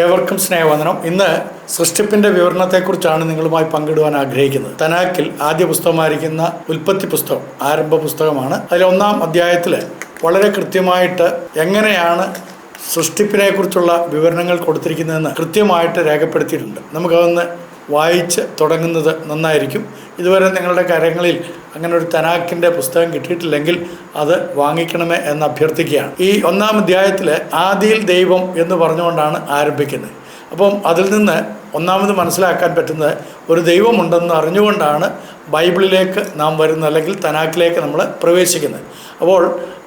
ഏവർക്കും സ്നേഹവന്ദനം. ഇന്ന് സൃഷ്ടിപ്പിൻ്റെ വിവരണത്തെക്കുറിച്ചാണ് നിങ്ങളുമായി പങ്കിടുവാൻ ആഗ്രഹിക്കുന്നത്. തനാക്കിൽ ആദ്യ പുസ്തകമായിരിക്കുന്ന ഉൽപ്പത്തി പുസ്തകം ആരംഭ പുസ്തകമാണ്. അതിൽ 1-ാം അധ്യായത്തിൽ വളരെ കൃത്യമായിട്ട് എങ്ങനെയാണ് സൃഷ്ടിപ്പിനെക്കുറിച്ചുള്ള വിവരണങ്ങൾ കൊടുത്തിരിക്കുന്നതെന്ന് കൃത്യമായിട്ട് രേഖപ്പെടുത്തിയിട്ടുണ്ട്. നമുക്കതൊന്ന് വായിച്ച് തുടങ്ങുന്നത് നന്നായിരിക്കും. ഇതുവരെ നിങ്ങളുടെ കാര്യങ്ങളിൽ അങ്ങനെ ഒരു തനാക്കിൻ്റെ പുസ്തകം കിട്ടിയിട്ടില്ലെങ്കിൽ അത് വാങ്ങിക്കണമേ എന്ന് അഭ്യർത്ഥിക്കുകയാണ്. ഈ 1-ാം അധ്യായത്തിൽ ആദിയിൽ ദൈവം എന്ന് പറഞ്ഞുകൊണ്ടാണ് ആരംഭിക്കുന്നത്. അപ്പം അതിൽ നിന്ന് ഒന്നാമത് മനസ്സിലാക്കാൻ പറ്റുന്നത് ഒരു ദൈവമുണ്ടെന്ന് അറിഞ്ഞുകൊണ്ടാണ് ബൈബിളിലേക്ക് നാം വരുന്നത്, അല്ലെങ്കിൽ തനാക്കിലേക്ക് നമ്മൾ പ്രവേശിക്കുന്നത്. അപ്പോൾ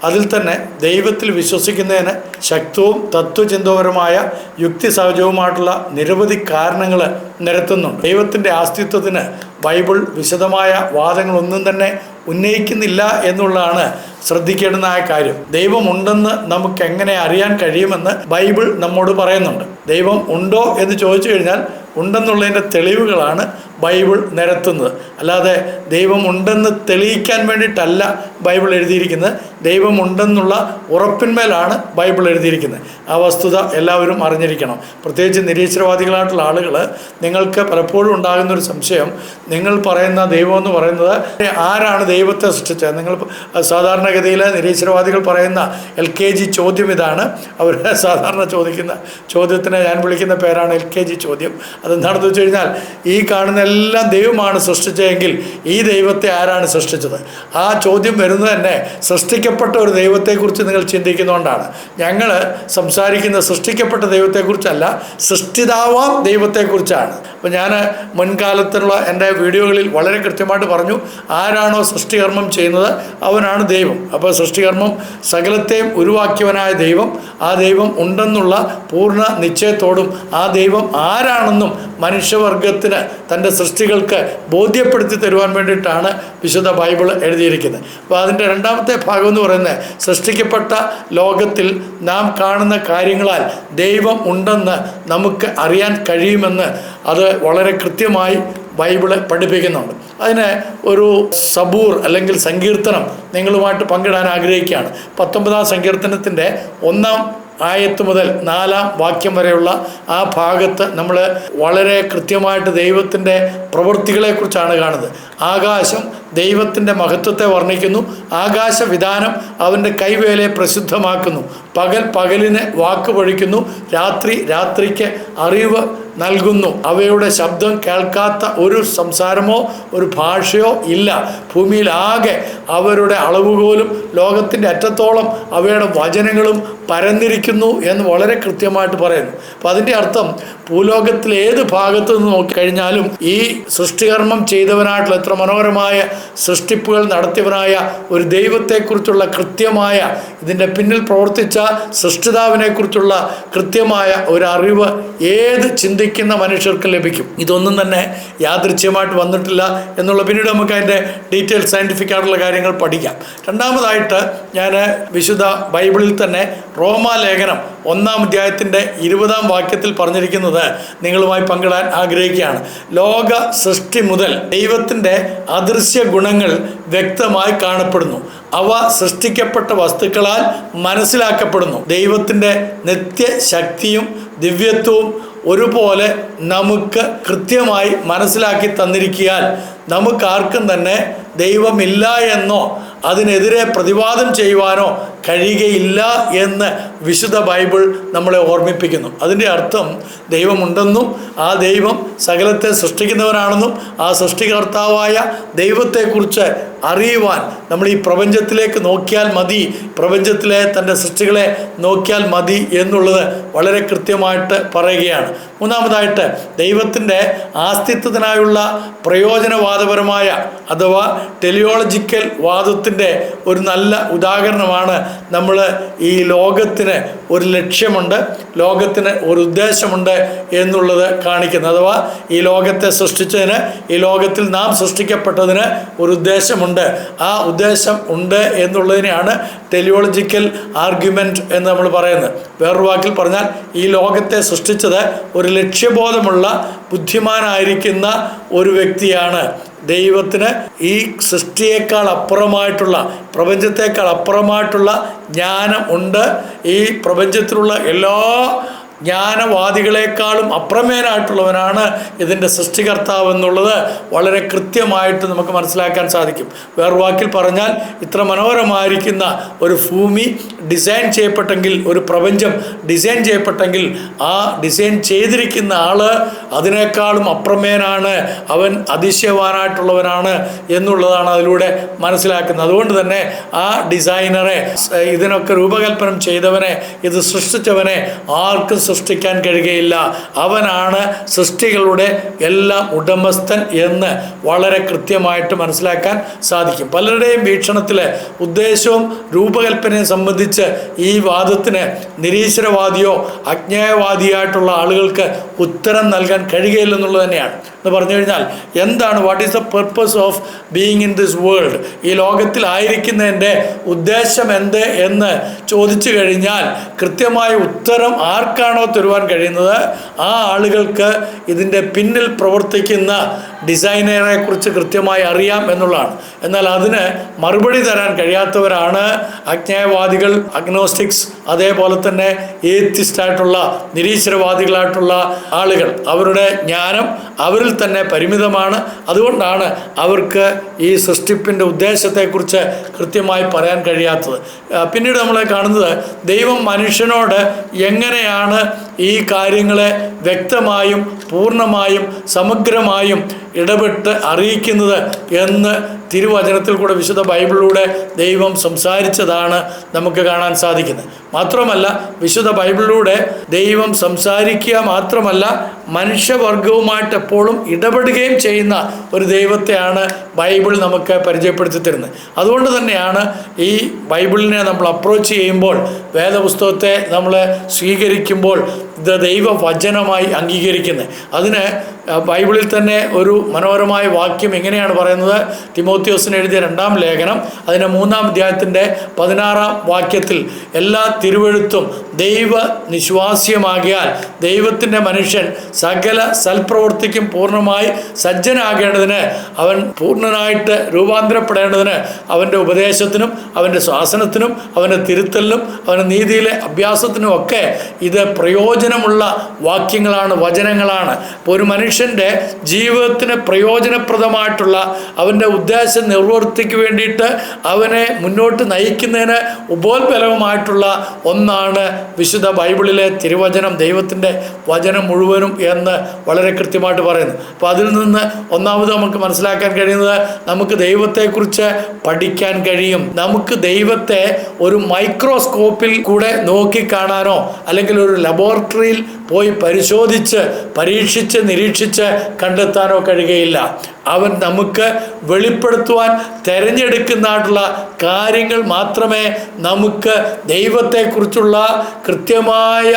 അതിൽ തന്നെ ദൈവത്തിൽ വിശ്വസിക്കുന്നതിന് ശക്തവും തത്വചിന്തപരമായ യുക്തിസഹജവുമായിട്ടുള്ള നിരവധി കാരണങ്ങൾ നിരത്തുന്നുണ്ട്. ദൈവത്തിൻ്റെ അസ്തിത്വത്തിന് ബൈബിൾ വിശദമായ വാദങ്ങളൊന്നും തന്നെ ഉന്നയിക്കുന്നില്ല എന്നുള്ളതാണ് ശ്രദ്ധിക്കേണ്ടുന്നതായ കാര്യം. ദൈവമുണ്ടെന്ന് നമുക്ക് എങ്ങനെ അറിയാൻ കഴിയുമെന്ന് ബൈബിൾ നമ്മോട് പറയുന്നുണ്ട്. ദൈവം ഉണ്ടോ എന്ന് ചോദിച്ചു കഴിഞ്ഞാൽ ഉണ്ടെന്നുള്ളതിൻ്റെ തെളിവുകളാണ് ബൈബിൾ നിരത്തുന്നത്. അല്ലാതെ ദൈവം ഉണ്ടെന്ന് തെളിയിക്കാൻ വേണ്ടിയിട്ടല്ല ബൈബിൾ എഴുതിയിരിക്കുന്നത്. ദൈവമുണ്ടെന്നുള്ള ഉറപ്പിന്മേലാണ് ബൈബിൾ എഴുതിയിരിക്കുന്നത്. ആ വസ്തുത എല്ലാവരും അറിഞ്ഞിരിക്കണം. പ്രത്യേകിച്ച് നിരീശ്വരവാദികളായിട്ടുള്ള ആളുകൾ, നിങ്ങൾക്ക് പലപ്പോഴും ഉണ്ടാകുന്നൊരു സംശയം, നിങ്ങൾ പറയുന്ന ദൈവം എന്ന് പറയുന്നത് ആരാണ് ദൈവത്തെ സൃഷ്ടിച്ചത്? നിങ്ങൾ സാധാരണഗതിയിൽ നിരീശ്വരവാദികൾ പറയുന്ന LKG ചോദ്യം ഇതാണ്. അവർ സാധാരണ ചോദിക്കുന്ന ചോദ്യത്തിനെ ഞാൻ വിളിക്കുന്ന പേരാണ് LKG ചോദ്യം. അതെന്താണെന്ന് വെച്ച് കഴിഞ്ഞാൽ, ഈ കാണുന്ന എല്ലാം ദൈവമാണ് സൃഷ്ടിച്ചതെങ്കിൽ ഈ ദൈവത്തെ ആരാണ് സൃഷ്ടിച്ചത്? ആ ചോദ്യം വരുന്നത് തന്നെ സൃഷ്ടിക്കപ്പെട്ട ഒരു ദൈവത്തെക്കുറിച്ച് നിങ്ങൾ ചിന്തിക്കുന്നതുകൊണ്ടാണ്. ഞങ്ങൾ സംസാരിക്കുന്ന സൃഷ്ടിക്കപ്പെട്ട ദൈവത്തെക്കുറിച്ചല്ല, സൃഷ്ടിതാവാം ദൈവത്തെക്കുറിച്ചാണ്. അപ്പോൾ ഞാൻ മുൻകാലത്തുള്ള എൻ്റെ വീഡിയോകളിൽ വളരെ കൃത്യമായിട്ട് പറഞ്ഞു, ആരാണോ സൃഷ്ടികർമ്മം ചെയ്യുന്നത് അവനാണ് ദൈവം. അപ്പോൾ സൃഷ്ടികർമ്മം സകലത്തെയും ഉരുവാക്കിയവനായ ദൈവം, ആ ദൈവം ഉണ്ടെന്നുള്ള പൂർണ്ണ നിശ്ചയത്തോടും ആ ദൈവം ആരാണെന്നും മനുഷ്യവർഗത്തിന് തൻ്റെ സൃഷ്ടികൾക്ക് ബോധ്യപ്പെടുത്തി തരുവാൻ വേണ്ടിയിട്ടാണ് വിശുദ്ധ ബൈബിൾ എഴുതിയിരിക്കുന്നത്. അപ്പോൾ അതിൻ്റെ 2-ാമത്തെ ഭാഗം എന്ന് പറയുന്നത്, സൃഷ്ടിക്കപ്പെട്ട ലോകത്തിൽ നാം കാണുന്ന കാര്യങ്ങളാൽ ദൈവം ഉണ്ടെന്ന് നമുക്ക് അറിയാൻ കഴിയുമെന്ന് അത് വളരെ കൃത്യമായി ബൈബിള് പഠിപ്പിക്കുന്നുണ്ട്. അതിന് ഒരു സബൂർ അല്ലെങ്കിൽ സങ്കീർത്തനം നിങ്ങളുമായിട്ട് പങ്കിടാൻ ആഗ്രഹിക്കുകയാണ്. 19-ാം സങ്കീർത്തനത്തിൻ്റെ 1-ാം ആയത്ത് മുതൽ 4-ാം വാക്യം വരെയുള്ള ആ ഭാഗത്ത് നമ്മൾ വളരെ കൃത്യമായിട്ട് ദൈവത്തിൻ്റെ പ്രവൃത്തികളെക്കുറിച്ചാണ് കാണുന്നത്. ആകാശം ദൈവത്തിൻ്റെ മഹത്വത്തെ വർണ്ണിക്കുന്നു. ആകാശവിധാനം അവൻ്റെ കൈവേലയെ പ്രസിദ്ധമാക്കുന്നു. പകൽ പകലിന് വാക്ക് പൊഴിക്കുന്നു. രാത്രി രാത്രിക്ക് അറിവ് നൽകുന്നു. അവയുടെ ശബ്ദം കേൾക്കാത്ത ഒരു സംസാരമോ ഒരു ഭാഷയോ ഇല്ല. ഭൂമിയിലാകെ അവരുടെ അളവുകോലും ലോകത്തിൻ്റെ അറ്റത്തോളം അവയുടെ വചനങ്ങളും പരന്നിരിക്കുന്നു എന്ന് വളരെ കൃത്യമായിട്ട് പറയുന്നു. അപ്പം അതിൻ്റെ അർത്ഥം, ഭൂലോകത്തിൽ ഏത് ഭാഗത്തു നിന്ന് നോക്കിക്കഴിഞ്ഞാലും ഈ സൃഷ്ടികർമ്മം ചെയ്തവനായിട്ടുള്ള, എത്ര മനോഹരമായ സൃഷ്ടിപ്പുകൾ നടത്തിയവനായ ഒരു ദൈവത്തെക്കുറിച്ചുള്ള കൃത്യമായ, ഇതിൻ്റെ പിന്നിൽ പ്രവർത്തിച്ച സൃഷ്ടിതാവിനെക്കുറിച്ചുള്ള കൃത്യമായ ഒരു അറിവ് ഏത് ചിന്തിക്കുന്ന മനുഷ്യർക്ക് ലഭിക്കും. ഇതൊന്നും തന്നെ യാദൃച്ഛ്യമായിട്ട് വന്നിട്ടില്ല എന്നുള്ള, പിന്നീട് നമുക്ക് അതിൻ്റെ ഡീറ്റെയിൽ സയൻറ്റിഫിക് ആയിട്ടുള്ള കാര്യങ്ങൾ പഠിക്കാം. 2-ാമതായിട്ട് ഞാൻ വിശുദ്ധ ബൈബിളിൽ തന്നെ റോമാലേഖനം 1-ാം അധ്യായത്തിൻ്റെ 20-ാം വാക്യത്തിൽ പറഞ്ഞിരിക്കുന്നത് നിങ്ങളുമായി പങ്കിടാൻ ആഗ്രഹിക്കുകയാണ്. ലോക സൃഷ്ടി മുതൽ ദൈവത്തിൻ്റെ അദൃശ്യ ഗുണങ്ങൾ വ്യക്തമായി കാണപ്പെടുന്നു. അവ സൃഷ്ടിക്കപ്പെട്ട വസ്തുക്കളാൽ മനസ്സിലാക്കപ്പെടുന്നു. ദൈവത്തിൻ്റെ നിത്യശക്തിയും ദിവ്യത്വവും ഒരുപോലെ നമുക്ക് കൃത്യമായി മനസ്സിലാക്കി തന്നിരിക്കാൻ നമുക്കാർക്കും തന്നെ ദൈവമില്ല എന്നോ അതിനെതിരെ പ്രതിവാദം ചെയ്യുവാനോ കഴിയുകയില്ല എന്ന് വിശുദ്ധ ബൈബിൾ നമ്മളെ ഓർമ്മിപ്പിക്കുന്നു. അതിൻ്റെ അർത്ഥം, ദൈവമുണ്ടെന്നും ആ ദൈവം സകലത്തെ സൃഷ്ടിക്കുന്നവനാണെന്നും ആ സൃഷ്ടികർത്താവായ ദൈവത്തെക്കുറിച്ച് അറിയുവാൻ നമ്മൾ ഈ പ്രപഞ്ചത്തിലേക്ക് നോക്കിയാൽ മതി, പ്രപഞ്ചത്തിലെ തൻ്റെ സൃഷ്ടികളെ നോക്കിയാൽ മതി എന്നുള്ളത് വളരെ കൃത്യമായിട്ട് പറയുകയാണ്. 3-ാമതായിട്ട്, ദൈവത്തിൻ്റെ അസ്തിത്വത്തിനായുള്ള പ്രയോജനവാദപരമായ അഥവാ ടെലിയോളജിക്കൽ വാദത്തിൻ്റെ ഒരു നല്ല ഉദാഹരണമാണ് നമ്മൾ ഈ ലോകത്തിന് ഒരു ലക്ഷ്യമുണ്ട്, ലോകത്തിന് ഒരു ഉദ്ദേശമുണ്ട് എന്നുള്ളത് കാണിക്കുന്നത്. അഥവാ ഈ ലോകത്തെ സൃഷ്ടിച്ചതിന്, ഈ ലോകത്തിൽ നാം സൃഷ്ടിക്കപ്പെട്ടതിന് ഒരു ഉദ്ദേശമുണ്ട്. ആ ഉദ്ദേശം ഉണ്ട് എന്നുള്ളതിനെയാണ് ടെലിയോളജിക്കൽ ആർഗ്യുമെൻറ്റ് എന്ന് നമ്മൾ പറയുന്നത്. വേറൊരു വാക്കിൽ പറഞ്ഞാൽ, ഈ ലോകത്തെ സൃഷ്ടിച്ചത് ഒരു ലക്ഷ്യബോധമുള്ള ബുദ്ധിമാനായിരിക്കുന്ന ഒരു വ്യക്തിയാണ്. ദൈവത്തിന് ഈ സൃഷ്ടിയേക്കാൾ അപ്പുറമായിട്ടുള്ള, പ്രപഞ്ചത്തേക്കാൾ അപ്പുറമായിട്ടുള്ള ജ്ഞാനം ഉണ്ട്. ഈ പ്രപഞ്ചത്തിലുള്ള എല്ലാ ജ്ഞാനവാദികളെക്കാളും അപ്രമേയനായിട്ടുള്ളവനാണ് ഇതിൻ്റെ സൃഷ്ടികർത്താവ് എന്നുള്ളത് വളരെ കൃത്യമായിട്ട് നമുക്ക് മനസ്സിലാക്കാൻ സാധിക്കും. വേറെ വാക്കിൽ പറഞ്ഞാൽ, ഇത്ര മനോഹരമായിരിക്കുന്ന ഒരു ഭൂമി ഡിസൈൻ ചെയ്യപ്പെട്ടെങ്കിൽ, ഒരു പ്രപഞ്ചം ഡിസൈൻ ചെയ്യപ്പെട്ടെങ്കിൽ, ആ ഡിസൈൻ ചെയ്തിരിക്കുന്ന ആള് അതിനേക്കാളും അപ്രമേയനാണ്, അവൻ അതിശയവാനായിട്ടുള്ളവനാണ് എന്നുള്ളതാണ് അതിലൂടെ മനസ്സിലാക്കുന്നത്. അതുകൊണ്ട് തന്നെ ആ ഡിസൈനറെ, ഇതിനൊക്കെ രൂപകൽപ്പന ചെയ്തവനെ, ഇത് സൃഷ്ടിച്ചവനെ ആർക്കും സൃഷ്ടിക്കാൻ കഴിയുകയില്ല. അവനാണ് സൃഷ്ടികളുടെ എല്ലാം ഉടമസ്ഥൻ എന്ന് വളരെ കൃത്യമായിട്ട് മനസ്സിലാക്കാൻ സാധിക്കും. പലരുടെയും വീക്ഷണത്തിൽ ഉദ്ദേശവും രൂപകൽപ്പനയും സംബന്ധിച്ച് ഈ വാദത്തിന് നിരീശ്വരവാദിയോ അജ്ഞേയവാദിയായിട്ടുള്ള ആളുകൾക്ക് ഉത്തരം നൽകാൻ കഴിയുകയില്ലെന്നുള്ളത് തന്നെയാണ്. എന്ന് പറഞ്ഞു കഴിഞ്ഞാൽ, എന്താണ്, what is the purpose of being in this world, ഈ ലോകത്തിലായിരിക്കുന്നതിൻ്റെ ഉദ്ദേശം എന്ത് എന്ന് ചോദിച്ചു കഴിഞ്ഞാൽ കൃത്യമായ ഉത്തരം ആർക്കാണോ തരുവാൻ കഴിയുന്നത് ആ ആളുകൾക്ക് ഇതിൻ്റെ പിന്നിൽ പ്രവർത്തിക്കുന്ന ഡിസൈനറെ കുറിച്ച് കൃത്യമായി അറിയാം എന്നുള്ളതാണ്. എന്നാൽ അതിന് മറുപടി തരാൻ കഴിയാത്തവരാണ് അജ്ഞേയവാദികൾ, അഗ്നോസ്റ്റിക്സ്, അതേപോലെ തന്നെ ഏത്തിസ്റ്റായിട്ടുള്ള നിരീശ്വരവാദികളായിട്ടുള്ള ആളുകൾ. അവരുടെ ജ്ഞാനം അവരിൽ തന്നെ പരിമിതമാണ്. അതുകൊണ്ടാണ് അവർക്ക് ഈ സൃഷ്ടിപ്പിൻ്റെ ഉദ്ദേശത്തെക്കുറിച്ച് കൃത്യമായി പറയാൻ കഴിയാത്തത്. പിന്നീട് നമ്മൾ കാണുന്നത്, ദൈവം മനുഷ്യനോട് എങ്ങനെയാണ് ഈ കാര്യങ്ങളെ വ്യക്തമായും പൂർണ്ണമായും സമഗ്രമായും ഇടപെട്ട് അറിയിക്കുന്നത് എന്ന് തിരുവചനത്തിൽ കൂടെ, വിശുദ്ധ ബൈബിളിലൂടെ ദൈവം സംസാരിച്ചതാണ് നമുക്ക് കാണാൻ സാധിക്കുന്നത്. മാത്രമല്ല, വിശുദ്ധ ബൈബിളിലൂടെ ദൈവം സംസാരിക്കുക മാത്രമല്ല, മനുഷ്യവർഗവുമായിട്ട് എപ്പോഴും ഇടപെടുകയും ചെയ്യുന്ന ഒരു ദൈവത്തെയാണ് ബൈബിൾ നമുക്ക് പരിചയപ്പെടുത്തി തരുന്നത്. അതുകൊണ്ട് തന്നെയാണ് ഈ ബൈബിളിനെ നമ്മൾ അപ്രോച്ച് ചെയ്യുമ്പോൾ, വേദപുസ്തകത്തെ നമ്മൾ സ്വീകരിക്കുമ്പോൾ ഇത് ദൈവവചനമായി അംഗീകരിക്കുന്നത്. അതിന് ബൈബിളിൽ തന്നെ ഒരു മനോഹരമായ വാക്യം എങ്ങനെയാണ് പറയുന്നത്? തിമോത്തിയോസിന് എഴുതിയ 2-ാം ലേഖനം അതിൻ്റെ 3-ാം അധ്യായത്തിൻ്റെ 16-ാം വാക്യത്തിൽ, എല്ലാ തിരുവെഴുത്തും ദൈവ നിശ്വാസ്യമാകിയാൽ ദൈവത്തിൻ്റെ മനുഷ്യൻ സകല സൽപ്രവൃത്തിക്കും പൂർണ്ണമായി സജ്ജനാകേണ്ടതിന്, അവൻ പൂർണ്ണനായിട്ട് രൂപാന്തരപ്പെടേണ്ടതിന്, അവൻ്റെ ഉപദേശത്തിനും അവൻ്റെ ശാസനത്തിനും അവൻ്റെ തിരുത്തലിനും അവൻ്റെ നീതിയിലെ അഭ്യാസത്തിനും ഒക്കെ ഇത് പ്രയോജനമുള്ള വാക്യങ്ങളാണ്, വചനങ്ങളാണ്. ഇപ്പോൾ ഒരു മനുഷ്യൻ്റെ ജീവിതത്തിന് പ്രയോജനപ്രദമായിട്ടുള്ള, അവൻ്റെ ഉദ്ദേശ നിർവൃത്തിക്ക് വേണ്ടിയിട്ട് അവനെ മുന്നോട്ട് നയിക്കുന്നതിന് ഉപോത്ബലവുമായിട്ടുള്ള ഒന്നാണ് വിശുദ്ധ ബൈബിളിലെ തിരുവചനം, ദൈവത്തിൻ്റെ വചനം മുഴുവനും എന്ന് വളരെ കൃത്യമായിട്ട് പറയുന്നു. അപ്പോൾ അതിൽ നിന്ന് ഒന്നാമത് നമുക്ക് മനസ്സിലാക്കാൻ കഴിയുന്നത്, നമുക്ക് ദൈവത്തെക്കുറിച്ച് പഠിക്കാൻ കഴിയും. നമുക്ക് ദൈവത്തെ ഒരു മൈക്രോസ്കോപ്പിൽ കൂടെ നോക്കിക്കാണാനോ അല്ലെങ്കിൽ ഒരു ലബോറട്ടറിയിൽ പോയി പരിശോധിച്ച് പരീക്ഷിച്ച് നിരീക്ഷിച്ച് കണ്ടെത്താനോ കഴിയുകയില്ല. അവൻ നമുക്ക് വെളിപ്പെടുത്തുവാൻ തിരഞ്ഞെടുക്കുന്നതായിട്ടുള്ള കാര്യങ്ങൾ മാത്രമേ നമുക്ക് ദൈവത്തെക്കുറിച്ചുള്ള കൃത്യമായ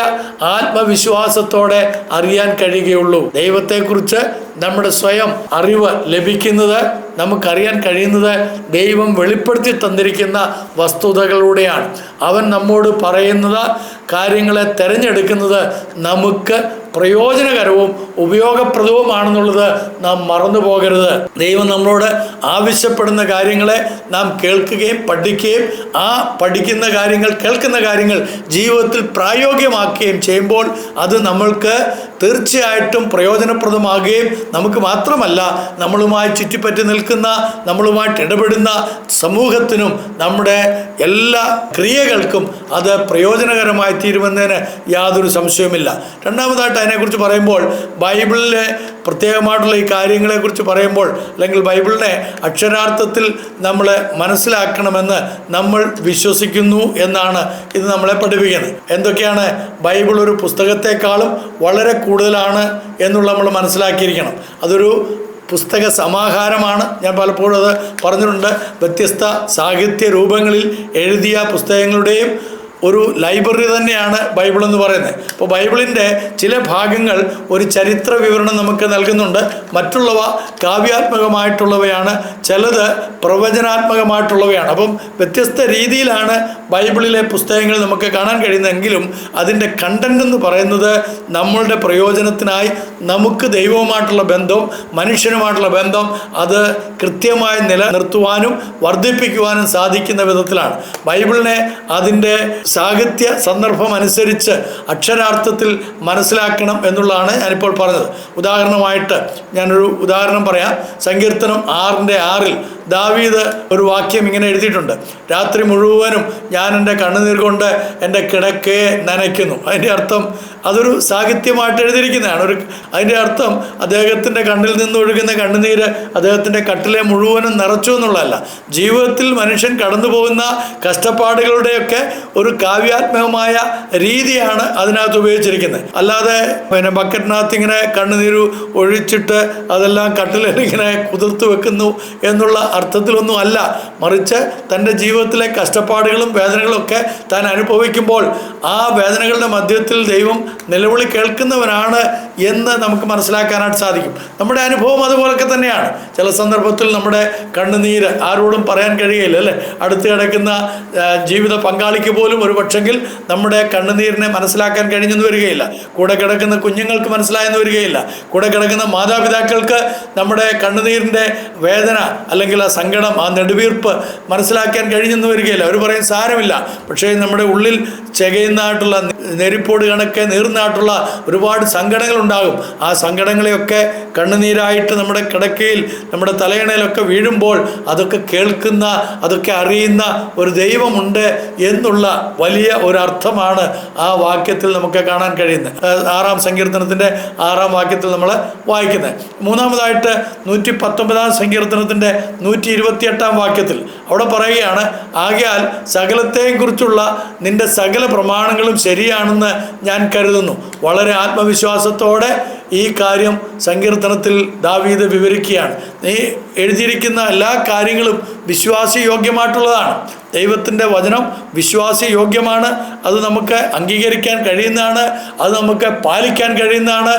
ആത്മവിശ്വാസത്തോടെ അറിയാൻ കഴിയുകയുള്ളൂ. ദൈവത്തെക്കുറിച്ച് നമ്മുടെ സ്വയം അറിവ് ലഭിക്കുന്നത്, നമുക്കറിയാൻ കഴിയുന്നത് ദൈവം വെളിപ്പെടുത്തി തന്നിരിക്കുന്ന വസ്തുതകളിലൂടെയാണ്. അവൻ നമ്മോട് പറയുന്നത്, കാര്യങ്ങളെ തിരഞ്ഞെടുക്കുന്നത് നമുക്ക് പ്രയോജനകരവും ഉപയോഗപ്രദവുമാണെന്നുള്ളത് നാം മറന്നു പോകരുത്. ദൈവം നമ്മളോട് ആവശ്യപ്പെടുന്ന കാര്യങ്ങളെ നാം കേൾക്കുകയും പഠിക്കുകയും ആ പഠിക്കുന്ന കാര്യങ്ങൾ, കേൾക്കുന്ന കാര്യങ്ങൾ ജീവിതത്തിൽ പ്രായോഗികമാക്കുകയും ചെയ്യുമ്പോൾ അത് നമ്മൾക്ക് തീർച്ചയായിട്ടും പ്രയോജനപ്രദമാകുകയും നമുക്ക് മാത്രമല്ല, നമ്മളുമായി ചുറ്റിപ്പറ്റി നിൽക്കുന്ന, നമ്മളുമായിട്ട് ഇടപെടുന്ന സമൂഹത്തിനും നമ്മുടെ എല്ലാ ക്രിയകൾക്കും അത് പ്രയോജനകരമായി തീരുമെന്നതിന് യാതൊരു സംശയവുമില്ല. രണ്ടാമതായിട്ട് അതിനെക്കുറിച്ച് പറയുമ്പോൾ, ബൈബിളിലെ പ്രത്യേകമായിട്ടുള്ള ഈ കാര്യങ്ങളെക്കുറിച്ച് പറയുമ്പോൾ, അല്ലെങ്കിൽ ബൈബിളിനെ അക്ഷരാർത്ഥത്തിൽ നമ്മൾ മനസ്സിലാക്കണമെന്ന് നമ്മൾ വിശ്വസിക്കുന്നു എന്നാണ് ഇത് നമ്മളെ പഠിപ്പിക്കുന്നത്. എന്തൊക്കെയാണ്? ബൈബിൾ ഒരു പുസ്തകത്തെക്കാളും വളരെ കൂടുതലാണ് എന്നുള്ള നമ്മൾ മനസ്സിലാക്കിയിരിക്കണം. അതൊരു പുസ്തക സമാഹാരമാണ്. ഞാൻ പലപ്പോഴും അത് പറഞ്ഞിട്ടുണ്ട്. വ്യത്യസ്ത സാഹിത്യ രൂപങ്ങളിൽ എഴുതിയ പുസ്തകങ്ങളുടെയും ഒരു ലൈബ്രറി തന്നെയാണ് ബൈബിൾ എന്ന് പറയുന്നത്. അപ്പോൾ ബൈബിളിൻ്റെ ചില ഭാഗങ്ങൾ ഒരു ചരിത്ര വിവരണം നമുക്ക് നൽകുന്നുണ്ട്, മറ്റുള്ളവ കാവ്യാത്മകമായിട്ടുള്ളവയാണ്, ചിലത് പ്രവചനാത്മകമായിട്ടുള്ളവയാണ്. അപ്പം വ്യത്യസ്ത രീതിയിലാണ് ബൈബിളിലെ പുസ്തകങ്ങൾ നമുക്ക് കാണാൻ കഴിയുന്നതെങ്കിലും അതിൻ്റെ കണ്ടന്റ് എന്ന് പറയുന്നത് നമ്മളുടെ പ്രയോജനത്തിനായി നമുക്ക് ദൈവവുമായിട്ടുള്ള ബന്ധവും മനുഷ്യനുമായിട്ടുള്ള ബന്ധം അത് കൃത്യമായി നിലനിർത്തുവാനും വർദ്ധിപ്പിക്കുവാനും സാധിക്കുന്ന വിധത്തിലാണ്. ബൈബിളിനെ അതിൻ്റെ സാഹിത്യ സന്ദർഭം അനുസരിച്ച് അക്ഷരാർത്ഥത്തിൽ മനസ്സിലാക്കണം എന്നുള്ളതാണ് ഞാനിപ്പോൾ പറഞ്ഞത്. ഉദാഹരണമായിട്ട് ഞാനൊരു ഉദാഹരണം പറയാം. സങ്കീർത്തനം 6:6 ദാവീദ് ഒരു വാക്യം ഇങ്ങനെ എഴുതിയിട്ടുണ്ട്: രാത്രി മുഴുവനും ഞാൻ എൻ്റെ കണ്ണുനീർ കൊണ്ട് എൻ്റെ കിടക്കയെ നനയ്ക്കുന്നു. അതിൻ്റെ അർത്ഥം അതൊരു സാഹിത്യമായിട്ട് എഴുതിയിരിക്കുന്നതാണ്. അതിൻ്റെ അർത്ഥം അദ്ദേഹത്തിൻ്റെ കണ്ണിൽ നിന്ന് ഒഴുകുന്ന കണ്ണുനീര് അദ്ദേഹത്തിൻ്റെ കട്ടിലെ മുഴുവനും നിറച്ചു എന്നുള്ളതല്ല. ജീവിതത്തിൽ മനുഷ്യൻ കടന്നു പോകുന്ന കഷ്ടപ്പാടുകളുടെയൊക്കെ ഒരു കാവ്യാത്മകമായ രീതിയാണ് അതിനകത്ത് ഉപയോഗിച്ചിരിക്കുന്നത്. അല്ലാതെ ബക്കറ്റിനകത്ത് ഇങ്ങനെ കണ്ണുനീര് ഒഴിച്ചിട്ട് അതെല്ലാം കട്ടിലിൽ ഇങ്ങനെ കുതിർത്ത് വെക്കുന്നു എന്നുള്ള അർത്ഥത്തിലൊന്നും അല്ല. മറിച്ച് തൻ്റെ ജീവിതത്തിലെ കഷ്ടപ്പാടുകളും വേദനകളും ഒക്കെ താൻ അനുഭവിക്കുമ്പോൾ ആ വേദനകളുടെ മധ്യത്തിൽ ദൈവം നിലവിളി കേൾക്കുന്നവനാണ് എന്ന് നമുക്ക് മനസ്സിലാക്കാനായിട്ട് സാധിക്കും. നമ്മുടെ അനുഭവം അതുപോലൊക്കെ തന്നെയാണ്. ചില സന്ദർഭത്തിൽ നമ്മുടെ കണ്ണുനീര് ആരോടും പറയാൻ കഴിയില്ല, അല്ലേ? അടുത്ത് കിടക്കുന്ന ജീവിത പങ്കാളിക്ക് പോലും ഒരു പക്ഷെങ്കിൽ നമ്മുടെ കണ്ണുനീരിനെ മനസ്സിലാക്കാൻ കഴിഞ്ഞെന്ന് വരികയില്ല. കൂടെ കിടക്കുന്ന കുഞ്ഞുങ്ങൾക്ക് മനസ്സിലായെന്ന് വരികയില്ല. കൂടെ കിടക്കുന്ന മാതാപിതാക്കൾക്ക് നമ്മുടെ കണ്ണുനീരിൻ്റെ വേദന അല്ലെങ്കിൽ ആ സങ്കടം, ആ നെടുവീർപ്പ് മനസ്സിലാക്കാൻ കഴിഞ്ഞെന്ന് വരികയില്ല. അവർ പറയും സാരമില്ല. പക്ഷേ നമ്മുടെ ഉള്ളിൽ ചെകയുന്നതായിട്ടുള്ള നെരിപ്പോട് കണക്കെ നീർന്നായിട്ടുള്ള ഒരുപാട് സങ്കടങ്ങളുണ്ടാകും. ആ സങ്കടങ്ങളെയൊക്കെ കണ്ണുനീരായിട്ട് നമ്മുടെ കിടക്കയിൽ, നമ്മുടെ തലയണയിലൊക്കെ വീഴുമ്പോൾ അതൊക്കെ കേൾക്കുന്ന, അതൊക്കെ അറിയുന്ന ഒരു ദൈവമുണ്ട് എന്നുള്ള വലിയ ഒരർത്ഥമാണ് ആ വാക്യത്തിൽ നമുക്ക് കാണാൻ കഴിയുന്നത്. 6-ാം സങ്കീർത്തനത്തിൻ്റെ 6-ാം വാക്യത്തിൽ നമ്മൾ വായിക്കുന്നത്. മൂന്നാമതായിട്ട് 119-ാം സങ്കീർത്തനത്തിൻ്റെ 128-ാം വാക്യത്തിൽ അവിടെ പറയുകയാണ്: ആകയാൽ സകലത്തെയും കുറിച്ചുള്ള നിന്റെ സകല പ്രമാണങ്ങളും ശരിയാണെന്ന് ഞാൻ കരുതുന്നു. വളരെ ആത്മവിശ്വാസത്തോടെ ഈ കാര്യം സങ്കീർത്തനത്തിൽ ദാവീദ് വിവരിക്കുകയാണ്. നീ എഴുതിയിരിക്കുന്ന എല്ലാ കാര്യങ്ങളും വിശ്വാസയോഗ്യമായിട്ടുള്ളതാണ്. ദൈവത്തിൻ്റെ വചനം വിശ്വാസയോഗ്യമാണ്. അത് നമുക്ക് അംഗീകരിക്കാൻ കഴിയുന്നതാണ്. അത് നമുക്ക് പാലിക്കാൻ കഴിയുന്നതാണ്.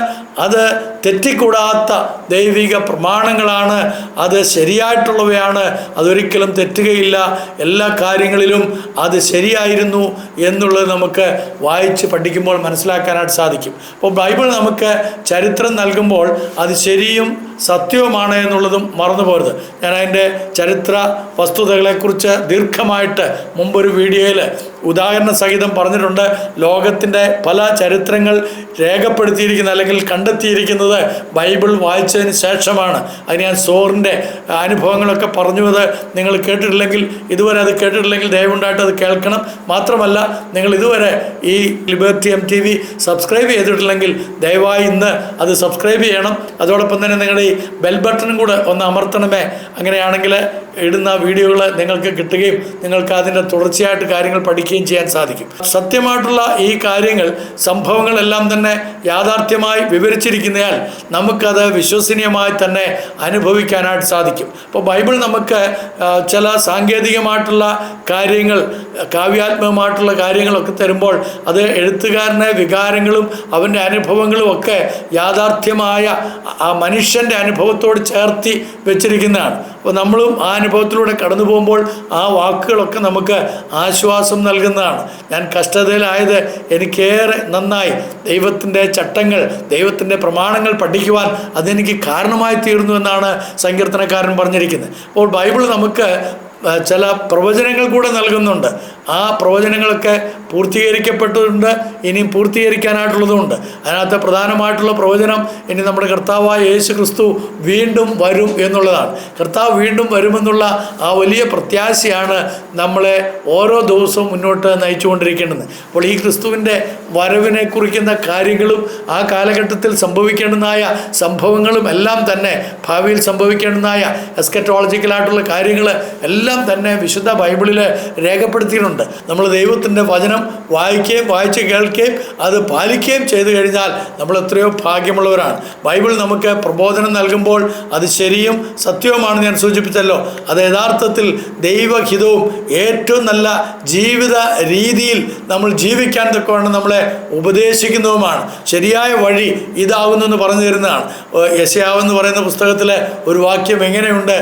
അത് തെറ്റിക്കൂടാത്ത ദൈവിക പ്രമാണങ്ങളാണ്. അത് ശരിയായിട്ടുള്ളവയാണ്. അതൊരിക്കലും തെറ്റുകയില്ല. എല്ലാ കാര്യങ്ങളിലും അത് ശരിയായിരുന്നു എന്നുള്ളത് നമുക്ക് വായിച്ച് പഠിക്കുമ്പോൾ മനസ്സിലാക്കാനായിട്ട് സാധിക്കും. അപ്പോൾ ബൈബിൾ നമുക്ക് ചരിത്രം നൽകുമ്പോൾ അത് ശരിയും സത്യവുമാണ് എന്നുള്ളതും മറന്നു പോരുത്. ഞാൻ അതിൻ്റെ ചരിത്ര വസ്തുതകളെക്കുറിച്ച് ദീർഘമായിട്ട് മുമ്പൊരു വീഡിയോയിൽ ഉദാഹരണ സഹിതം പറഞ്ഞിട്ടുണ്ട്. ലോകത്തിൻ്റെ പല ചരിത്രങ്ങൾ രേഖപ്പെടുത്തിയിരിക്കുന്ന അല്ലെങ്കിൽ കണ്ടെത്തിയിരിക്കുന്നത് ബൈബിൾ വായിച്ചതിന് ശേഷമാണ്. അത് ഞാൻ സോറിൻ്റെ അനുഭവങ്ങളൊക്കെ പറഞ്ഞത് നിങ്ങൾ കേട്ടിട്ടില്ലെങ്കിൽ, ഇതുവരെ അത് കേട്ടിട്ടില്ലെങ്കിൽ ദയവുണ്ടായിട്ട് അത് കേൾക്കണം. മാത്രമല്ല, നിങ്ങൾ ഇതുവരെ ഈ ലിബർട്ടി MTV സബ്സ്ക്രൈബ് ചെയ്തിട്ടില്ലെങ്കിൽ ദയവായി ഇന്ന് അത് സബ്സ്ക്രൈബ് ചെയ്യണം. അതോടൊപ്പം തന്നെ നിങ്ങളുടെ ഈ ബെൽ ബട്ടണും കൂടെ ഒന്ന് അമർത്തണമേ. അങ്ങനെയാണെങ്കിൽ ഇടുന്ന വീഡിയോകൾ നിങ്ങൾക്ക് കിട്ടുകയും നിങ്ങൾക്ക് അതിൻ്റെ തുടർച്ചയായിട്ട് കാര്യങ്ങൾ പഠിക്കുകയും ചെയ്യാൻ സാധിക്കും. സത്യമായിട്ടുള്ള ഈ കാര്യങ്ങൾ, സംഭവങ്ങളെല്ലാം തന്നെ യാഥാർത്ഥ്യമായി വിവരിച്ചിരിക്കുന്നതിനാൽ നമുക്കത് വിശ്വസനീയമായി തന്നെ അനുഭവിക്കാനായിട്ട് സാധിക്കും. അപ്പോൾ ബൈബിൾ നമുക്ക് ചില സാങ്കേതികമായിട്ടുള്ള കാര്യങ്ങൾ, കാവ്യാത്മകമായിട്ടുള്ള കാര്യങ്ങളൊക്കെ തരുമ്പോൾ അത് എഴുത്തുകാരൻ്റെ വികാരങ്ങളും അവൻ്റെ അനുഭവങ്ങളും ഒക്കെ യാഥാർത്ഥ്യമായ ആ മനുഷ്യൻ്റെ അനുഭവത്തോട് ചേർത്തി വെച്ചിരിക്കുന്നതാണ്. അപ്പോൾ നമ്മളും ആ അനുഭവത്തിലൂടെ കടന്നു പോകുമ്പോൾ ആ വാക്കുകളൊക്കെ നമുക്ക് ആശ്വാസം നൽകുന്നതാണ്. ഞാൻ കഷ്ടതയിലായത് എനിക്കേറെ നന്നായി. ദൈവത്തിൻ്റെ ചട്ടങ്ങൾ, ദൈവത്തിൻ്റെ പ്രമാണങ്ങൾ പഠിക്കുവാൻ അതെനിക്ക് കാരണമായി തീർന്നു എന്നാണ് സങ്കീർത്തനക്കാരൻ പറഞ്ഞിരിക്കുന്നത്. അപ്പോൾ ബൈബിൾ നമുക്ക് ചില പ്രവചനങ്ങൾ കൂടെ നൽകുന്നുണ്ട്. ആ പ്രവചനങ്ങളൊക്കെ പൂർത്തീകരിക്കപ്പെട്ടിട്ടുണ്ട്, ഇനിയും പൂർത്തീകരിക്കാനായിട്ടുള്ളതുമുണ്ട്. അതിനകത്ത് പ്രധാനമായിട്ടുള്ള പ്രവചനം ഇനി നമ്മുടെ കർത്താവായ യേശു ക്രിസ്തു വീണ്ടും വരും എന്നുള്ളതാണ്. കർത്താവ് വീണ്ടും വരുമെന്നുള്ള ആ വലിയ പ്രത്യാശയാണ് നമ്മളെ ഓരോ ദിവസവും മുന്നോട്ട് നയിച്ചുകൊണ്ടിരിക്കേണ്ടത്. അപ്പോൾ ഈ ക്രിസ്തുവിൻ്റെ വരവിനെ കുറിക്കുന്ന കാര്യങ്ങളും ആ കാലഘട്ടത്തിൽ സംഭവിക്കേണ്ടതായ സംഭവങ്ങളും എല്ലാം തന്നെ, ഭാവിയിൽ സംഭവിക്കേണ്ടതായ എസ്കറ്റോളജിക്കലായിട്ടുള്ള കാര്യങ്ങൾ എല്ലാം തന്നെ വിശുദ്ധ ബൈബിളിൽ രേഖപ്പെടുത്തിയിട്ടുണ്ട്. നമ്മൾ ദൈവത്തിൻ്റെ വചനം വായിക്കുകയും വായിച്ച് കേൾക്കുകയും അത് പാലിക്കുകയും ചെയ്തു കഴിഞ്ഞാൽ നമ്മൾ എത്രയോ ഭാഗ്യമുള്ളവരാണ്. ബൈബിൾ നമുക്ക് പ്രബോധനം നൽകുമ്പോൾ അത് ശരിയും സത്യവുമാണെന്ന് ഞാൻ സൂചിപ്പിച്ചല്ലോ. അത് യഥാർത്ഥത്തിൽ ദൈവഹിതവും ഏറ്റവും നല്ല ജീവിത രീതിയിൽ നമ്മൾ ജീവിക്കാൻ തക്കവണ്ണം നമ്മളെ ഉപദേശിക്കുന്നതുമാണ്. ശരിയായ വഴി ഇതാകുന്നു എന്ന് പറഞ്ഞു തരുന്നതാണ്. യെശയ്യാവ് എന്ന് പറയുന്ന പുസ്തകത്തിലെ ഒരു വാക്യം എങ്ങനെയുണ്ട്: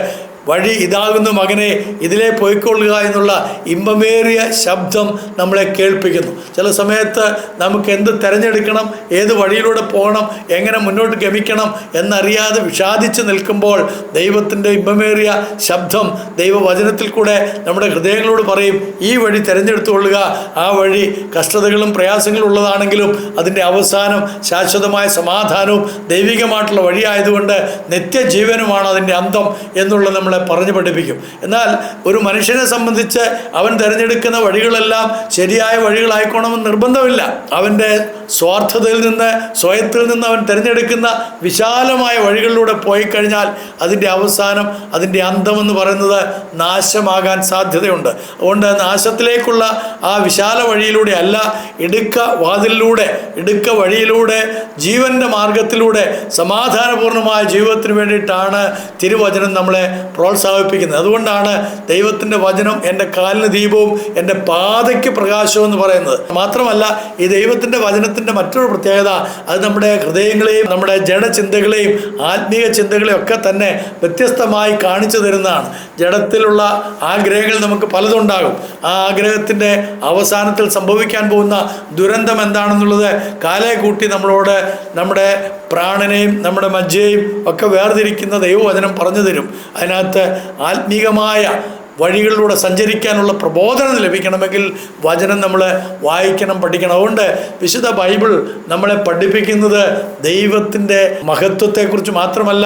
വഴി ഇതാകുന്നു മകനെ, ഇതിലേ പോയിക്കൊള്ളുക എന്നുള്ള ഇമ്പമേറിയ ശബ്ദം നമ്മളെ കേൾപ്പിക്കുന്നു. ചില സമയത്ത് നമുക്ക് എന്ത് തിരഞ്ഞെടുക്കണം, ഏത് വഴിയിലൂടെ പോകണം, എങ്ങനെ മുന്നോട്ട് ഗമിക്കണം എന്നറിയാതെ വിഷാദിച്ച് നിൽക്കുമ്പോൾ ദൈവത്തിൻ്റെ ഇമ്പമേറിയ ശബ്ദം ദൈവവചനത്തിൽ കൂടെ നമ്മുടെ ഹൃദയങ്ങളോട് പറയും, ഈ വഴി തിരഞ്ഞെടുത്തുകൊള്ളുക. ആ വഴി കഷ്ടതകളും പ്രയാസങ്ങളും ഉള്ളതാണെങ്കിലും അതിൻ്റെ അവസാനം ശാശ്വതമായ സമാധാനവും ദൈവികമായിട്ടുള്ള വഴിയായതുകൊണ്ട് നിത്യജീവനുമാണ് അതിൻ്റെ അന്തം എന്നുള്ളത് നമ്മളെ പറഞ്ഞു പഠിപ്പിക്കും. എന്നാൽ ഒരു മനുഷ്യനെ സംബന്ധിച്ച് അവൻ തിരഞ്ഞെടുക്കുന്ന വഴികളെല്ലാം ശരിയായ വഴികളായിക്കോണമെന്ന് നിർബന്ധമില്ല. അവൻ്റെ സ്വാർത്ഥതയിൽ നിന്ന്, സ്വയത്തിൽ നിന്ന് അവൻ തിരഞ്ഞെടുക്കുന്ന വിശാലമായ വഴികളിലൂടെ പോയി കഴിഞ്ഞാൽ അതിൻ്റെ അവസാനം, അതിൻ്റെ അന്തമെന്ന് പറയുന്നത് നാശമാകാൻ സാധ്യതയുണ്ട്. അതുകൊണ്ട് നാശത്തിലേക്കുള്ള ആ വിശാല വഴിയിലൂടെ അല്ല, ഇടുക്ക വാതിലിലൂടെ, ഇടുക്ക വഴിയിലൂടെ, ജീവൻ്റെ മാർഗത്തിലൂടെ സമാധാനപൂർണ്ണമായ ജീവിതത്തിന് വേണ്ടിയിട്ടാണ് തിരുവചനം നമ്മളെ പ്രോത്സാഹിപ്പിക്കുന്നത്. അതുകൊണ്ടാണ് ദൈവത്തിൻ്റെ വചനം എൻ്റെ കാലിന് ദീപവും എൻ്റെ പാതയ്ക്ക് പ്രകാശവും എന്ന് പറയുന്നത്. മാത്രമല്ല, ഈ ദൈവത്തിൻ്റെ വചനത്തിൻ്റെ മറ്റൊരു പ്രത്യേകത, അത് നമ്മുടെ ഹൃദയങ്ങളെയും നമ്മുടെ ജഡചിന്തകളെയും ആത്മീയ ചിന്തകളെയും ഒക്കെ തന്നെ വ്യത്യസ്തമായി കാണിച്ചു തരുന്നതാണ്. ജഡത്തിലുള്ള ആഗ്രഹങ്ങൾ നമുക്ക് പലതുണ്ടാകും. ആ ആഗ്രഹത്തിൻ്റെ അവസാനത്തിൽ സംഭവിക്കാൻ പോകുന്ന ദുരന്തം എന്താണെന്നുള്ളത് കാലേ കൂട്ടി നമ്മളോട് നമ്മുടെ പ്രാണനെയും നമ്മുടെ മജ്ജയെയും ഒക്കെ വേർതിരിക്കുന്ന ദൈവവചനം പറഞ്ഞു തരും. അതിനകത്ത് ആത്മീകമായ വഴികളിലൂടെ സഞ്ചരിക്കാനുള്ള പ്രബോധനം ലഭിക്കണമെങ്കിൽ വചനം നമ്മൾ വായിക്കണം, പഠിക്കണം. അതുകൊണ്ട് വിശുദ്ധ ബൈബിൾ നമ്മളെ പഠിപ്പിക്കുന്നത് ദൈവത്തിൻ്റെ മഹത്വത്തെക്കുറിച്ച് മാത്രമല്ല,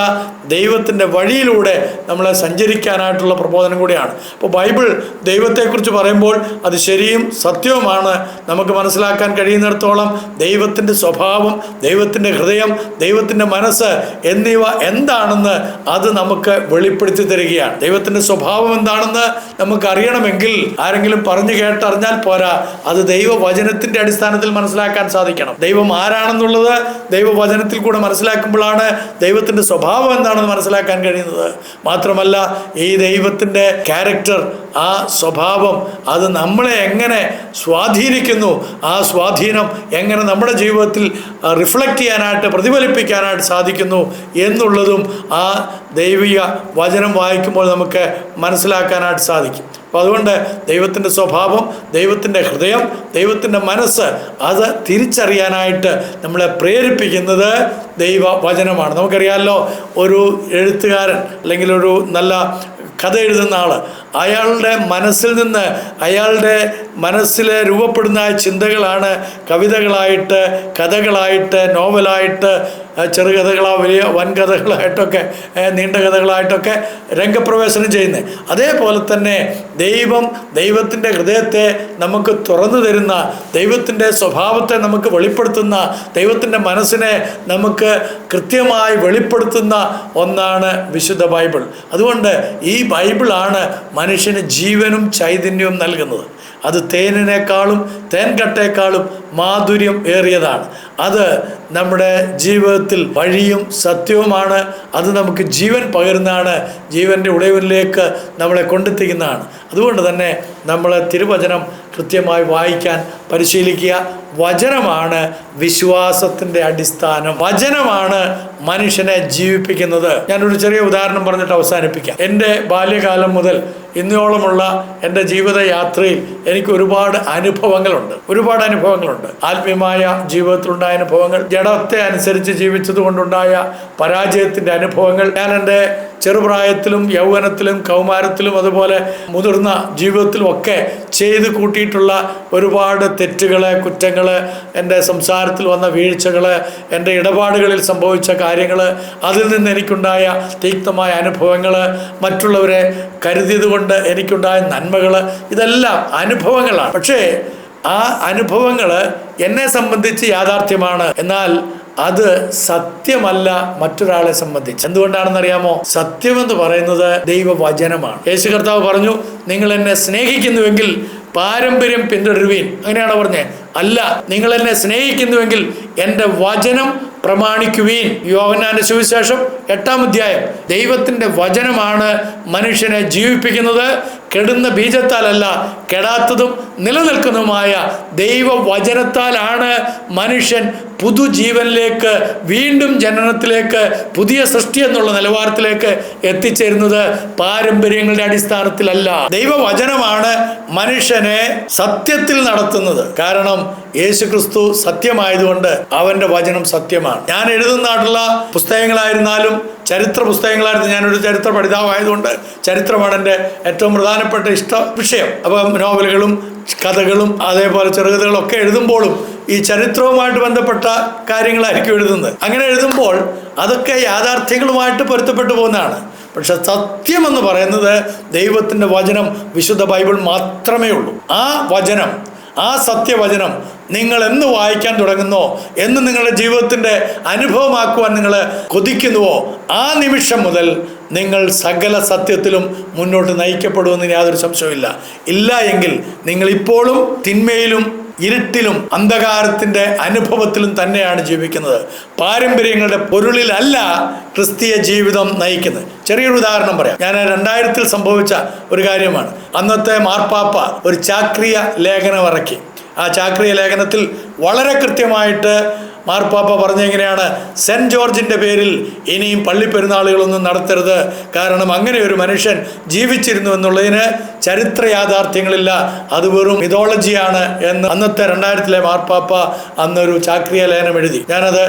ദൈവത്തിൻ്റെ വഴിയിലൂടെ നമ്മളെ സഞ്ചരിക്കാനായിട്ടുള്ള പ്രബോധനം കൂടിയാണ്. അപ്പോൾ ബൈബിൾ ദൈവത്തെക്കുറിച്ച് പറയുമ്പോൾ അത് ശരിയും സത്യവുമാണ്. നമുക്ക് മനസ്സിലാക്കാൻ കഴിയുന്നിടത്തോളം ദൈവത്തിൻ്റെ സ്വഭാവം, ദൈവത്തിൻ്റെ ഹൃദയം, ദൈവത്തിൻ്റെ മനസ്സ് എന്നിവ എന്താണെന്ന് അത് നമുക്ക് വെളിപ്പെടുത്തി തരികയാണ്. ദൈവത്തിൻ്റെ സ്വഭാവം എന്താണെന്ന് നമുക്കറിയണമെങ്കിൽ ആരെങ്കിലും പറഞ്ഞു കേട്ടറിഞ്ഞാൽ പോരാ, അത് ദൈവവചനത്തിൻ്റെ അടിസ്ഥാനത്തിൽ മനസ്സിലാക്കാൻ സാധിക്കണം. ദൈവം ആരാണെന്നുള്ളത് ദൈവവചനത്തിൽ കൂടെ മനസ്സിലാക്കുമ്പോഴാണ് ദൈവത്തിൻ്റെ സ്വഭാവം എന്താണെന്ന് മനസ്സിലാക്കാൻ കഴിയുന്നത്. മാത്രമല്ല, ഈ ദൈവത്തിൻ്റെ ക്യാരക്ടർ, ആ സ്വഭാവം, അത് നമ്മളെ എങ്ങനെ സ്വാധീനിക്കുന്നു, ആ സ്വാധീനം എങ്ങനെ നമ്മുടെ ജീവിതത്തിൽ റിഫ്ലക്റ്റ് ചെയ്യാനായിട്ട്, പ്രതിഫലിപ്പിക്കാനായിട്ട് സാധിക്കുന്നു എന്നുള്ളതും ആ ദൈവിക വചനം വായിക്കുമ്പോൾ നമുക്ക് മനസ്സിലാക്കാനായിട്ട് സാധിക്കും. അപ്പോൾ അതുകൊണ്ട് ദൈവത്തിൻ്റെ സ്വഭാവം, ദൈവത്തിൻ്റെ ഹൃദയം, ദൈവത്തിൻ്റെ മനസ്സ്, അത് തിരിച്ചറിയാനായിട്ട് നമ്മളെ പ്രേരിപ്പിക്കുന്നത് ദൈവവചനമാണ്. നമുക്കറിയാമല്ലോ, ഒരു എഴുത്തുകാരൻ അല്ലെങ്കിൽ ഒരു നല്ല കഥ എഴുതുന്ന ആൾ, അയാളുടെ മനസ്സിൽ നിന്ന്, അയാളുടെ മനസ്സിൽ രൂപപ്പെടുന്ന ചിന്തകളാണ് കവിതകളായിട്ട്, കഥകളായിട്ട്, നോവലായിട്ട്, ചെറുകഥകളോ വലിയ വൻകഥകളായിട്ടൊക്കെ, നീണ്ട കഥകളായിട്ടൊക്കെ രംഗപ്രവേശനം ചെയ്യുന്നത്. അതേപോലെ തന്നെ ദൈവത്തിൻ്റെ ഹൃദയത്തെ നമുക്ക് തുറന്നു തരുന്ന, ദൈവത്തിൻ്റെ സ്വഭാവത്തെ നമുക്ക് വെളിപ്പെടുത്തുന്ന, ദൈവത്തിൻ്റെ മനസ്സിനെ നമുക്ക് കൃത്യമായി വെളിപ്പെടുത്തുന്ന ഒന്നാണ് വിശുദ്ധ ബൈബിൾ. അതുകൊണ്ട് ഈ ബൈബിളാണ് മനുഷ്യന് ജീവനും ചൈതന്യവും നൽകുന്നത്. അത് തേനിനേക്കാളും തേൻകട്ടേക്കാളും മാധുര്യം ഏറിയതാണ്. അത് നമ്മുടെ ജീവിതത്തിൽ വഴിയും സത്യവുമാണ്. അത് നമുക്ക് ജീവൻ പകരുന്നതാണ്, ജീവൻ്റെ ഉടയവനിലേക്ക് നമ്മളെ കൊണ്ടെത്തിക്കുന്നതാണ്. അതുകൊണ്ട് തന്നെ നമ്മൾ തിരുവചനം കൃത്യമായി വായിക്കാൻ പരിശീലിക്കുക. വചനമാണ് വിശ്വാസത്തിൻ്റെ അടിസ്ഥാനം. വചനമാണ് മനുഷ്യനെ ജീവിപ്പിക്കുന്നത്. ഞാനൊരു ചെറിയ ഉദാഹരണം പറഞ്ഞിട്ട് അവസാനിപ്പിക്കാം. എൻ്റെ ബാല്യകാലം മുതൽ ഇന്നോളമുള്ള എൻ്റെ ജീവിതയാത്രയിൽ എനിക്ക് ഒരുപാട് അനുഭവങ്ങളുണ്ട്. ആത്മീയമായ ജീവിതത്തിലുണ്ടായ അനുഭവങ്ങൾ, ജഡത്തെ അനുസരിച്ച് ജീവിച്ചത് കൊണ്ടുണ്ടായ പരാജയത്തിൻ്റെ അനുഭവങ്ങൾ, ഞാൻ എൻ്റെ ചെറുപ്രായത്തിലും യൗവനത്തിലും കൗമാരത്തിലും അതുപോലെ മുതിർന്ന ജീവിതത്തിലും ഒക്കെ ചെയ്ത് കൂട്ടിയിട്ടുള്ള ഒരുപാട് തെറ്റുകൾ, കുറ്റങ്ങൾ, എൻ്റെ സംസാരത്തിൽ വന്ന വീഴ്ചകൾ, എൻ്റെ ഇടപാടുകളിൽ സംഭവിച്ച കാര്യങ്ങൾ, അതിൽ നിന്ന് എനിക്കുണ്ടായ തീക്തമായ അനുഭവങ്ങൾ, മറ്റുള്ളവരെ കരുതിയത് കൊണ്ട് എനിക്കുണ്ടായ നന്മകൾ, ഇതെല്ലാം അനുഭവങ്ങളാണ്. പക്ഷേ ആ അനുഭവങ്ങൾ എന്നെ സംബന്ധിച്ച് യാഥാർത്ഥ്യമാണ്. എന്നാൽ അത് സത്യമല്ല മറ്റൊരാളെ സംബന്ധിച്ച്. എന്തുകൊണ്ടാണെന്നറിയാമോ? സത്യമെന്ന് പറയുന്നത് ദൈവവചനമാണ്. യേശു കർത്താവ് പറഞ്ഞു, നിങ്ങൾ എന്നെ സ്നേഹിക്കുന്നുവെങ്കിൽ പാരമ്പര്യം പിന്തുടരുവീൻ. അങ്ങനെയാണോ പറഞ്ഞത്? അല്ല, നിങ്ങൾ എന്നെ സ്നേഹിക്കുന്നുവെങ്കിൽ എൻ്റെ വചനം പ്രമാണിക്കുവീൻ. യോഹന്നാന്റെ സുവിശേഷം 8-ാം അധ്യായം. ദൈവത്തിന്റെ വചനമാണ് മനുഷ്യനെ ജീവിപ്പിക്കുന്നത്. കെടുന്ന ബീജത്താലല്ല, കെടാത്തതും നിലനിൽക്കുന്നതുമായ ദൈവവചനത്താലാണ് മനുഷ്യൻ പുതുജീവനിലേക്ക്, വീണ്ടും ജനനത്തിലേക്ക്, പുതിയ സൃഷ്ടി എന്നുള്ള നിലവാരത്തിലേക്ക് എത്തിച്ചേരുന്നത്. പാരമ്പര്യങ്ങളുടെ അടിസ്ഥാനത്തിലല്ല. ദൈവവചനമാണ് മനുഷ്യനെ സത്യത്തിൽ നടത്തുന്നത്. കാരണം യേശുക്രിസ്തു സത്യമായതുകൊണ്ട് അവന്റെ വചനം സത്യമാണ്. ഞാൻ എഴുതുന്നതായിട്ടുള്ള പുസ്തകങ്ങളായിരുന്നാലും ചരിത്ര പുസ്തകങ്ങളായിരുന്നു. ഞാനൊരു ചരിത്ര പഠിതാവായതുകൊണ്ട് ചരിത്രമാണ് എൻ്റെ ഏറ്റവും പ്രധാനപ്പെട്ട ഇഷ്ട വിഷയം. അപ്പം നോവലുകളും കഥകളും അതേപോലെ ചെറുകഥകളും ഒക്കെ എഴുതുമ്പോഴും ഈ ചരിത്രവുമായിട്ട് ബന്ധപ്പെട്ട കാര്യങ്ങളായിരിക്കും എഴുതുന്നത്. അങ്ങനെ എഴുതുമ്പോൾ അതൊക്കെ യാഥാർത്ഥ്യങ്ങളുമായിട്ട് പൊരുത്തപ്പെട്ടു പോകുന്നതാണ്. പക്ഷെ സത്യമെന്ന് പറയുന്നത് ദൈവത്തിൻ്റെ വചനം, വിശുദ്ധ ബൈബിൾ മാത്രമേ ഉള്ളൂ. ആ വചനം, ആ സത്യവചനം നിങ്ങൾ എന്ന് വായിക്കാൻ തുടങ്ങുന്നോ, എന്ന് നിങ്ങളുടെ ജീവിതത്തിൻ്റെ അനുഭവമാക്കുവാൻ നിങ്ങൾ കൊതിക്കുന്നുവോ, ആ നിമിഷം മുതൽ നിങ്ങൾ സകല സത്യത്തിലും മുന്നോട്ട് നയിക്കപ്പെടുമെന്ന് യാതൊരു സംശയമില്ല. ഇല്ല എങ്കിൽ നിങ്ങളിപ്പോഴും തിന്മയിലും ഇരുട്ടിലും അന്ധകാരത്തിൻ്റെ അനുഭവത്തിലും തന്നെയാണ് ജീവിക്കുന്നത്. പാരമ്പര്യങ്ങളുടെ പൊരുളിലല്ല ക്രിസ്തീയ ജീവിതം നയിക്കുന്നത്. ചെറിയൊരു ഉദാഹരണം പറയാം. ഞാൻ 2000-ൽ സംഭവിച്ച ഒരു കാര്യമാണ്. അന്നത്തെ മാർപ്പാപ്പ ഒരു ചാക്രിയ ലേഖനം ഇറക്കി. ആ ചാക്രിയ ലേഖനത്തിൽ വളരെ കൃത്യമായിട്ട് മാർപ്പാപ്പ പറഞ്ഞെങ്ങനെയാണ്, സെൻറ്റ് ജോർജിൻ്റെ പേരിൽ ഇനിയും പള്ളിപ്പെരുന്നാളുകളൊന്നും നടത്തരുത്. കാരണം അങ്ങനെ ഒരു മനുഷ്യൻ ജീവിച്ചിരുന്നു എന്നുള്ളതിന് ചരിത്ര യാഥാർത്ഥ്യങ്ങളില്ല, അത് വെറും മിതോളജിയാണ് എന്ന് അന്നത്തെ 2000-ലെ മാർപ്പാപ്പ അന്നൊരു ചാക്രിയ ലേഖനം എഴുതി. ഞാനത്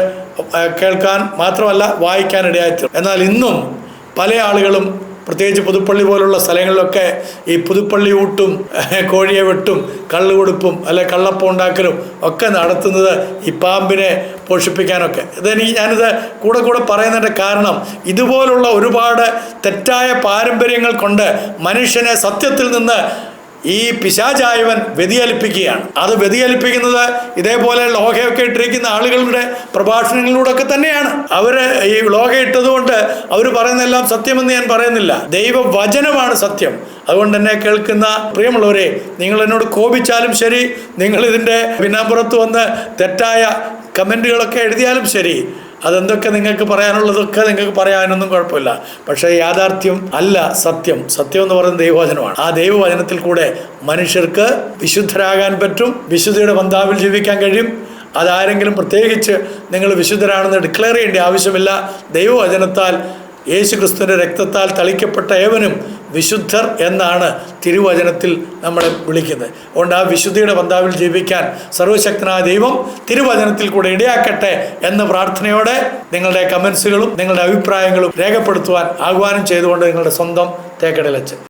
കേൾക്കാൻ മാത്രമല്ല വായിക്കാനിടയായി. എന്നാൽ ഇന്നും പല ആളുകളും, പ്രത്യേകിച്ച് പുതുപ്പള്ളി പോലുള്ള സ്ഥലങ്ങളിലൊക്കെ ഈ പുതുപ്പള്ളി ഊട്ടും കോഴിയെ വെട്ടും കള്ളുകൊടുപ്പും അല്ലെ കള്ളപ്പം ഉണ്ടാക്കലും ഒക്കെ നടത്തുന്നത് ഈ പാമ്പിനെ പോഷിപ്പിക്കാനൊക്കെ. ഞാനിത് കൂടെ പറയുന്നതിൻ്റെ കാരണം ഇതുപോലുള്ള ഒരുപാട് തെറ്റായ പാരമ്പര്യങ്ങൾ കൊണ്ട് മനുഷ്യനെ സത്യത്തിൽ നിന്ന് ഈ പിശാചായവൻ വ്യതിചലിപ്പിക്കുകയാണ്. അത് വ്യതിചലിപ്പിക്കുന്നത് ഇതേപോലെ ലോഹയൊക്കെ ഇട്ടിരിക്കുന്ന ആളുകളുടെ പ്രഭാഷണങ്ങളിലൂടെ ഒക്കെ തന്നെയാണ്. അവര് ഈ ലോഹ ഇട്ടതുകൊണ്ട് അവർ പറയുന്നതെല്ലാം സത്യമെന്ന് ഞാൻ പറയുന്നില്ല. ദൈവവചനമാണ് സത്യം. അതുകൊണ്ട് എന്നെ കേൾക്കുന്ന പ്രിയമുള്ളവരെ, നിങ്ങൾ എന്നോട് കോപിച്ചാലും ശരി, നിങ്ങളിതിൻ്റെ പിന്നാമ്പുറത്ത് വന്ന് തെറ്റായ കമൻറ്റുകളൊക്കെ എഴുതിയാലും ശരി, അതെന്തൊക്കെ നിങ്ങൾക്ക് പറയാനുള്ളതൊക്കെ നിങ്ങൾക്ക് പറയാനൊന്നും കുഴപ്പമില്ല. പക്ഷേ യാഥാർത്ഥ്യം അല്ല സത്യം. സത്യം എന്ന് പറയുന്നത് ദൈവവചനമാണ്. ആ ദൈവവചനത്തിൽ കൂടെ മനുഷ്യർക്ക് വിശുദ്ധരാകാൻ പറ്റും, വിശുദ്ധിയുടെ പന്താവിൽ ജീവിക്കാൻ കഴിയും. അതാരെങ്കിലും പ്രത്യേകിച്ച് നിങ്ങൾ വിശുദ്ധരാണെന്ന് ഡിക്ലെയർ ചെയ്യേണ്ട ആവശ്യമില്ല. ദൈവവചനത്താൽ, യേശുക്രിസ്തുവിൻ്റെ രക്തത്താൽ തളിക്കപ്പെട്ട ഏവനും വിശുദ്ധർ എന്നാണ് തിരുവചനത്തിൽ നമ്മളെ വിളിക്കുന്നത്. അതുകൊണ്ട് ആ വിശുദ്ധിയുടെ പന്താവിൽ ജീവിക്കാൻ സർവശക്തനായ ദൈവം തിരുവചനത്തിൽ കൂടെ ഇടയാക്കട്ടെ എന്ന പ്രാർത്ഥനയോടെ നിങ്ങളുടെ കമൻസുകളും നിങ്ങളുടെ അഭിപ്രായങ്ങളും രേഖപ്പെടുത്തുവാൻ ആഹ്വാനം ചെയ്തുകൊണ്ട് നിങ്ങളുടെ സ്വന്തം തേക്കടലച്ചൻ.